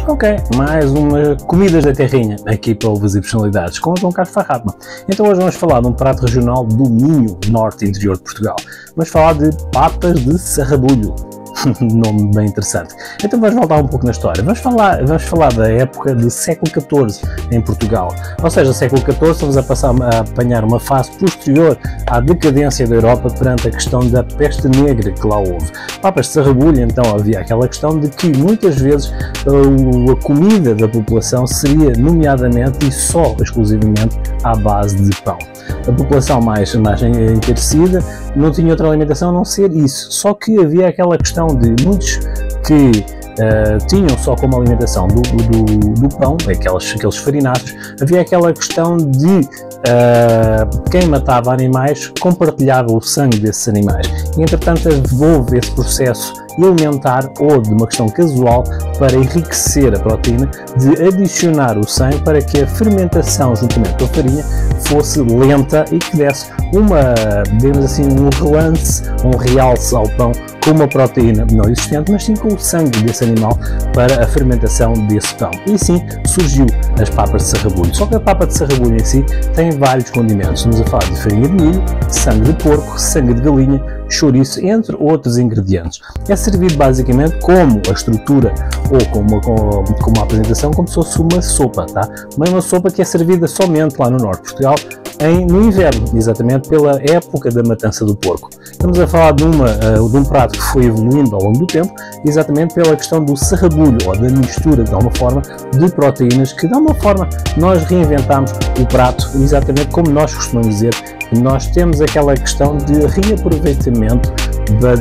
Ok, mais uma Comidas da Terrinha, aqui para ovos e personalidades, com o João Carlos Farrapma. Então hoje vamos falar de um prato regional do Minho, norte e interior de Portugal. Vamos falar de papas de sarrabulho. Nome bem interessante. Então vamos voltar um pouco na história. Vamos falar da época do século XIV em Portugal. Ou seja, século XIV estamos a apanhar uma fase posterior à decadência da Europa perante a questão da peste negra que lá houve. Papas de sarrabulho, então havia aquela questão de que muitas vezes a comida da população seria nomeadamente e só exclusivamente à base de pão. A população mais encarecida não tinha outra alimentação a não ser isso. Só que havia aquela questão de muitos que tinham só como alimentação do pão, aqueles farináceos. Havia aquela questão de quem matava animais compartilhava o sangue desses animais. E, entretanto, houve esse processo elementar ou de uma questão casual para enriquecer a proteína, de adicionar o sangue para que a fermentação juntamente com a farinha fosse lenta e que desse digamos assim, um relance, um realce ao pão com uma proteína não existente, mas sim com o sangue desse animal para a fermentação desse pão. E assim surgiu as papas de sarrabulho. Só que a papa de sarrabulho em si tem vários condimentos. Estamos a falar de farinha de milho, sangue de porco, sangue de galinha, chouriço, entre outros ingredientes. É servido basicamente como a estrutura ou como uma apresentação, como se fosse uma sopa, tá? Mas uma sopa que é servida somente lá no norte de Portugal no inverno, exatamente pela época da matança do porco. Estamos a falar de um prato que foi evoluindo ao longo do tempo, exatamente pela questão do sarrabulho, ou da mistura, de alguma forma, de proteínas, que de alguma forma nós reinventamos o prato, exatamente como nós costumamos dizer, nós temos aquela questão de reaproveitamento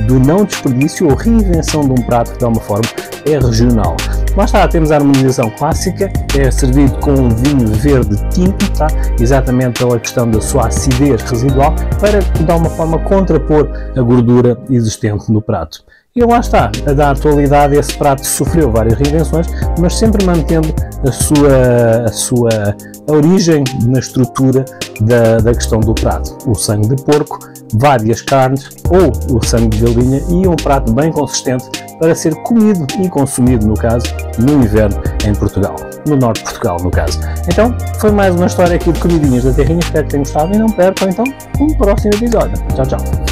do não desperdício ou reinvenção de um prato que de alguma forma é regional. Lá está, temos a harmonização clássica, é servido com um vinho verde tinto, tá? Exatamente pela questão da sua acidez residual, para de alguma forma contrapor a gordura existente no prato. E lá está, da atualidade esse prato sofreu várias reinvenções, mas sempre mantendo a sua origem na estrutura da questão do prato. O sangue de porco, várias carnes ou o sangue de galinha e um prato bem consistente para ser comido e consumido, no caso, no inverno em Portugal, no norte de Portugal, no caso. Então, foi mais uma história aqui de Comidinhas da Terrinha, espero que tenham gostado e não percam então um próximo episódio. Tchau, tchau!